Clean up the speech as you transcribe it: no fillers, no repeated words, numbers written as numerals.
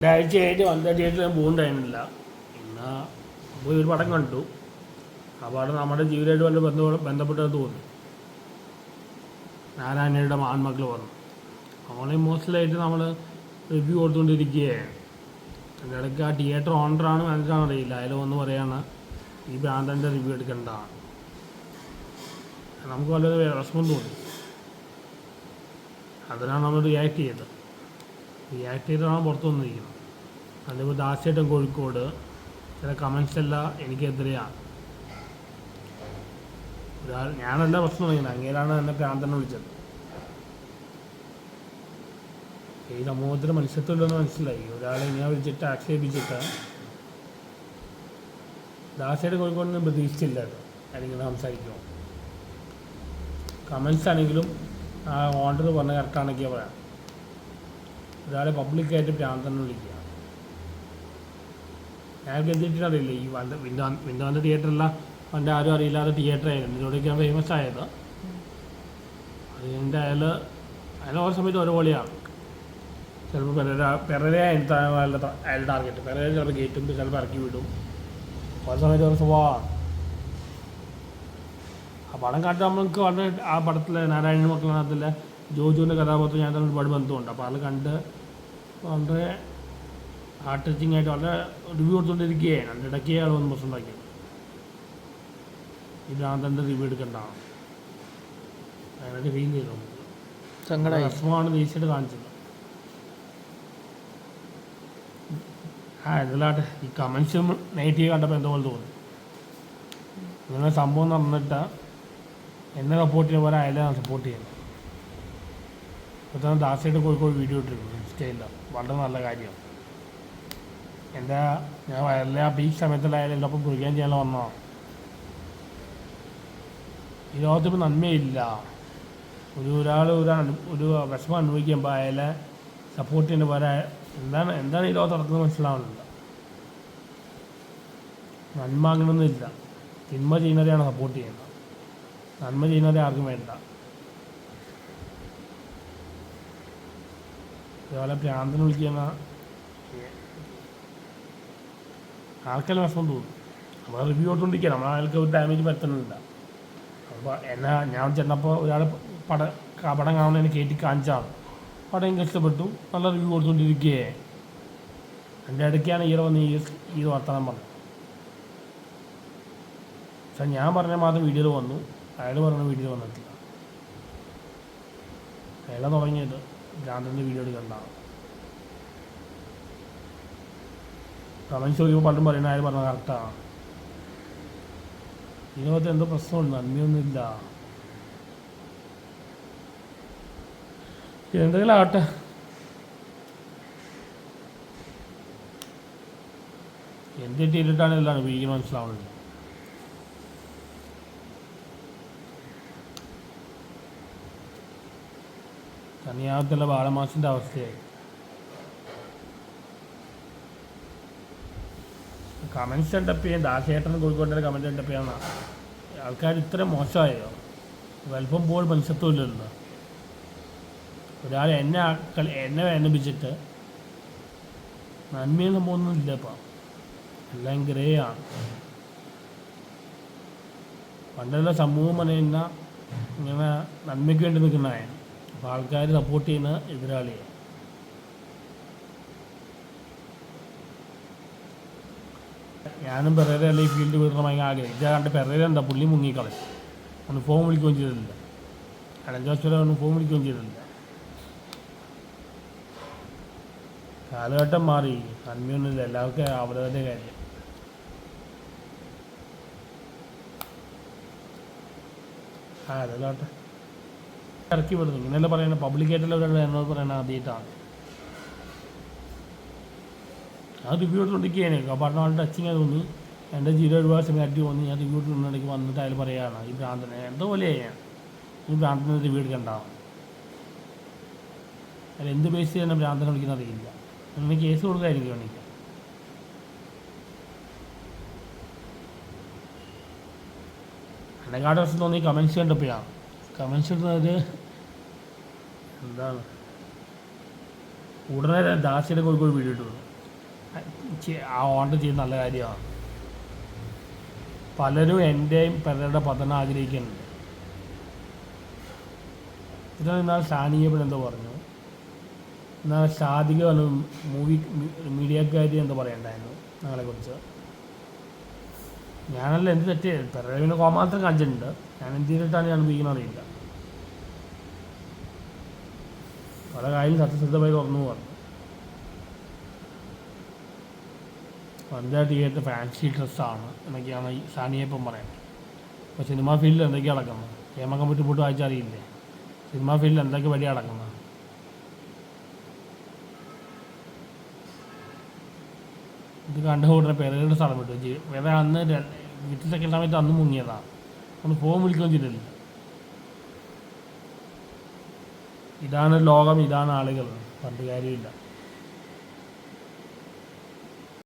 ഒരാഴ്ചയായിട്ട് വന്ന തിയേറ്ററിൽ ഞാൻ പോകുന്നുണ്ടായിരുന്നില്ല. ഇന്ന് പോയി ഒരു പടം കണ്ടു. ആ പടം നമ്മുടെ ജീവിതമായിട്ട് വളരെ ബന്ധപ്പെട്ടത് തോന്നി. നാരായണയുടെ ആൺമക്കൾ പറഞ്ഞു ഓൺലൈൻ മോസ്റ്റലായിട്ട് നമ്മൾ റിവ്യൂ കൊടുത്തുകൊണ്ടിരിക്കുകയാണ്. അതിൻ്റെ ഇടയ്ക്ക് ആ തിയേറ്റർ ഓണറാണ് മനസ്സിലാണെന്ന് അറിയില്ല, അതിൽ വന്ന് പറയുകയാണ് ഈ ഭ്രാന്തൻ്റെ റിവ്യൂ എടുക്കേണ്ടതാണ്. നമുക്ക് വളരെ വിഷമം തോന്നി. അതിനാണ് നമ്മൾ റിയാക്ട് ചെയ്തിട്ടാണ് പുറത്തു വന്നിരിക്കുന്നത്. അതേപോലെ ദാസേട്ടൻ കോഴിക്കോട് ചില കമൻസ് എല്ലാം എനിക്കെതിരെയാണ്. ഞാനല്ല പ്രശ്നം പറയുന്നത്, അങ്ങനെയാണ് എന്നെ ഭ്രാന്തനെ വിളിച്ചത്. ഈ സമൂഹത്തിൽ മനുഷ്യത്വമില്ലെന്ന് മനസ്സിലായി. ഒരാളെ ഇങ്ങനെ വിളിച്ചിട്ട് ആക്ഷേപിച്ചിട്ട് ദാസേട്ടൻ കോഴിക്കോടൊന്നും പ്രതീക്ഷിച്ചില്ല അതിങ്ങനെ സംസാരിക്കുമോ. കമൻസ് ആണെങ്കിലും ആ ഓർഡർ പറഞ്ഞ കറക്റ്റാണെങ്കിൽ പറയാം. ഒരാളെ പബ്ലിക്കായിട്ട് ഭ്രാന്തനെ വിളിക്കുക. ഞങ്ങൾക്ക് എന്തിട്ടറിയില്ല. ഈ വിൻഡോൻ്റെ തിയേറ്ററെല്ലാം പണ്ട് ആരും അറിയില്ലാത്ത തിയേറ്ററായിരുന്നു. ഇതിലൂടെയൊക്കെയാണ് ഫേമസ് ആയത്. അതിൻ്റെ അയാൾ ഓരോ സമയത്ത് ഓരോ പോലെയാണ്. ചിലപ്പോൾ പെരരെ അയാളുടെ ടാർഗറ്റ്. പെരരെ ചിലപ്പോൾ കയറ്റും, ചിലപ്പോൾ ഇറക്കി വിടും. ഓരോ സമയത്ത് ഓരോ സ്വഭാവമാണ്. ആ പടം കണ്ട് നമ്മൾക്ക് വളരെ ആ പടത്തിലെ നാരായണ മക്കളിനകത്തിലെ ജോജുവിൻ്റെ കഥാപാത്രം ഞാൻ തന്നെ ഒരുപാട് ബന്ധമുണ്ട്. അപ്പോൾ അത് കണ്ട് വളരെ ഹാർട്ട് ടച്ചിങ് ആയിട്ട് വളരെ റിവ്യൂ കൊടുത്തുകൊണ്ടിരിക്കുകയാണ്. അതിൻ്റെ ഇടയ്ക്ക് അയാൾ വന്ന് പ്രശ്നം ഉണ്ടാക്കിയത്. ഈ ഭ്രാന്തൻ്റെ റിവ്യൂ എടുക്കേണ്ടതാണ്. അതിനൊക്കെ ഫീൽ ചെയ്തു. നമുക്ക് വിഷമമാണ് ദേശീയമായിട്ട് കാണിച്ചത്. ഇതിലാട്ടെ ഈ കമൻസും നെഗറ്റീവ് കണ്ടപ്പോൾ എന്തോ പോലെ തോന്നി. ഇങ്ങനെ സംഭവം നടന്നിട്ട് എന്നെ സപ്പോർട്ട് ചെയ്യുന്ന പോലെ അയാളെ സപ്പോർട്ട് ചെയ്യുന്നത്. ഇപ്പോൾ തന്നെ ദാസയുടെ കോഴിക്കോട് വീഡിയോ ഇട്ടിരുന്നു ഇൻസ്റ്റയിൽ. വളരെ നല്ല കാര്യമാണ്. ഞാൻ എല്ലാ പീക്ക് സമയത്തിലായാലും എൻ്റെ ഒപ്പം കുറിക്കാൻ ചെയ്യാൻ വന്നതാണ്. ഈ ലോകത്തിപ്പോൾ നന്മയില്ല. ഒരാൾ ഒരു വിഷമം അനുഭവിക്കുമ്പോൾ അയാളെ സപ്പോർട്ട് ചെയ്യുന്ന പോലെ എന്താണ് ഈ ലോകത്ത് നടക്കുന്നത് മനസ്സിലാവുന്നില്ല. നന്മ അങ്ങനെയൊന്നുമില്ല. തിന്മ ചെയ്യുന്നവരെയാണ് സപ്പോർട്ട് ചെയ്യുന്നത്. നന്മ ചെയ്യുന്നവരെ ആർക്കും വേണ്ട. ഇതുപോലെ ഭ്രാന്തനെ വിളിക്കുന്ന ആൾക്കെല്ലാം വിഷമം തോന്നും. നമ്മൾ റിവ്യൂ കൊടുത്തുകൊണ്ടിരിക്കുക. നമ്മൾ അയാൾക്ക് ഒരു ഡാമേജ് വരുത്തുന്നില്ല. അപ്പോൾ ഞാൻ ചെന്നപ്പോൾ ഒരാൾ പടം കാണുന്നതിന് കയറ്റി കാണിച്ചാണ്. പടം എനിക്ക് ഇഷ്ടപ്പെട്ടു, നല്ല റിവ്യൂ കൊടുത്തുകൊണ്ടിരിക്കുകയെ. എൻ്റെ ഇടയ്ക്കാണ് ഈയിടെ വന്ന് ഈ വർത്തമാനം പറഞ്ഞത്. പക്ഷെ ഞാൻ പറഞ്ഞ മാത്രം വീഡിയോയിൽ വന്നു, അയാൾ പറഞ്ഞ വീഡിയോയിൽ വന്നിട്ടില്ല. അയാളെ തുടങ്ങിയത് ഭ്രാന്തൻ്റെ വീഡിയോ എടുക്കണ്ടാണ്. കമൻസ് ചോദിക്കുമ്പോൾ പലരും പറയുന്നത് അയാൾ പറഞ്ഞത് കറക്റ്റാണ്. ഇതിനകത്ത് എന്തോ പ്രശ്നമുണ്ട്, നന്ദിയൊന്നുമില്ല. എന്തെങ്കിലും ആവട്ടെ. എന്ത് ചെയ്തിട്ടാണ് എല്ലാം ഉപയോഗിക്കുന്നത് മനസ്സിലാവുന്നത്. തനിയാകത്തുള്ള ബാലമാസിൻ്റെ അവസ്ഥയായി. കമൻസ് കണ്ടപ്പോൾ ചെയ്യാൻ ദാസേട്ടൻ കോഴിക്കോടിൻ്റെ കമൻറ്റ് കണ്ടപ്പോൾ ചെയ്യാൻ ആൾക്കാർ ഇത്ര മോശമായോ. വലുപ്പം പോലും മനുഷ്യത്വമില്ലല്ലോ. ഒരാൾ എന്നെ വേദനിപ്പിച്ചിട്ട് നന്മയും സംഭവമൊന്നുമില്ല. ഇപ്പം എല്ലാം ഗ്രേ ആണ്. പണ്ടുള്ള സമൂഹം പറയുന്ന ഇങ്ങനെ നന്മയ്ക്ക് വേണ്ടി നിൽക്കുന്നതാണ്. അപ്പോൾ ആൾക്കാർ സപ്പോർട്ട് ചെയ്യുന്ന എതിരാളിയാണ്. ഞാനും പെരേരല്ല ഈ ഫീൽഡ് വിടണം ഭയങ്കര ആഗ്രഹം. ഇതാ കണ്ട് പെരേര എന്താ പുള്ളി മുങ്ങിക്കളയും. ഒന്ന് ഫോൺ വിളിക്കുകയും ചെയ്തിട്ടില്ല. 5 വർഷം വരെ ഒന്ന് ഫോൺ വിളിക്കുകയും ചെയ്തിട്ടില്ല. കാലഘട്ടം മാറി, നന്മയൊന്നുമില്ല. എല്ലാവർക്കും അവരവരുടെ കാര്യം. അതല്ലാട്ടെ ഇറക്കി വിടുന്നു. ഇങ്ങനെയല്ല പറയുന്നത്. പബ്ലിക്കായിട്ടുള്ള ഒരാൾ എന്നോട് പറയുന്നത് ആദ്യമായിട്ടാണ്. അത് റിവ്യൂ എടുത്തുകൊണ്ടിരിക്കുകയാണ്. കപാടിനോട് ടച്ചിങ് ആയി തോന്നി. എൻ്റെ ജീവിതം ഒരുപാട് സിമിലാരിറ്റി തോന്നി. ഞാൻ റിവ്യൂ എടുത്തുകൊണ്ടിടയ്ക്ക് വന്നിട്ട് അയാൾ പറയുകയാണ് ഈ ഭ്രാന്തനെ എന്തോ പോലെയാണ്. ഈ ഭ്രാന്തനെ റിവ്യൂ എടുക്കണ്ടാവും. അതിൽ എന്ത് ബേസ് ചെയ്യാൻ ഭ്രാന്തനെ വിളിക്കുന്ന അറിയില്ല. അങ്ങനെ കേസ് കൊടുക്കായിരിക്കും എനിക്ക്. എന്നെക്കാട് വർഷം തോന്നി കമൻസ് കണ്ടപ്പോഴാണ്. കമൻസ് ഇടുന്നത് എന്താണ് ഉടനെ ദാസിയുടെ കോഴിക്കോട് വീഡിയോ ഇട്ടു. ആ ഓണ്ട് ചെയ്യുന്ന നല്ല കാര്യമാണ്. പലരും എൻ്റെയും പലരുടെ പതനം ആഗ്രഹിക്കുന്നുണ്ട്. എന്നാൽ ഷാനിയപ്പോൾ എന്തോ പറഞ്ഞു, എന്നാൽ ഷാദിക മൂവി മീഡിയക്കാരി എന്തോ പറയണ്ടായിരുന്നു ഞങ്ങളെക്കുറിച്ച്. ഞാനല്ല എന്ത് തെറ്റ്, പിറവിന് കോമാത്രം കാണിച്ചിട്ടുണ്ട്. ഞാൻ എന്ത് ചെയ്തിട്ടാണ് ഞാൻ ഉപയോഗിക്കുന്നത് അറിയില്ല. പല കാര്യം സത്യസന്ധമായി തുറന്നു പറഞ്ഞു. വലുതായിട്ട് ചെയ്തിട്ട് ഫാൻസി ഡ്രസ്സാണ് എന്നൊക്കെയാണ് ഈ ഷാനിയപ്പം പറയുന്നത്. അപ്പോൾ സിനിമാ ഫീൽഡിൽ എന്തൊക്കെയാണ് നടക്കുന്നത്? കേമക്കം വിട്ട് പോട്ട് വായിച്ചാൽ അറിയില്ലേ സിനിമാ ഫീൽഡിൽ എന്തൊക്കെ വഴി നടക്കുന്നത്? ഇത് കണ്ടുകൂടുന്ന പെരയുടെ സ്ഥലം വിട്ടു. വേറെ അന്ന് വീട്ടിലൊക്കെ സമയത്ത് അന്ന് മുങ്ങിയതാണ്. ഒന്ന് ഫോൺ വിളിക്കുകയും ചെയ്തില്ല. ഇതാണ് ലോകം, ഇതാണ് ആളുകൾ, പണ്ട് കാര്യമില്ല.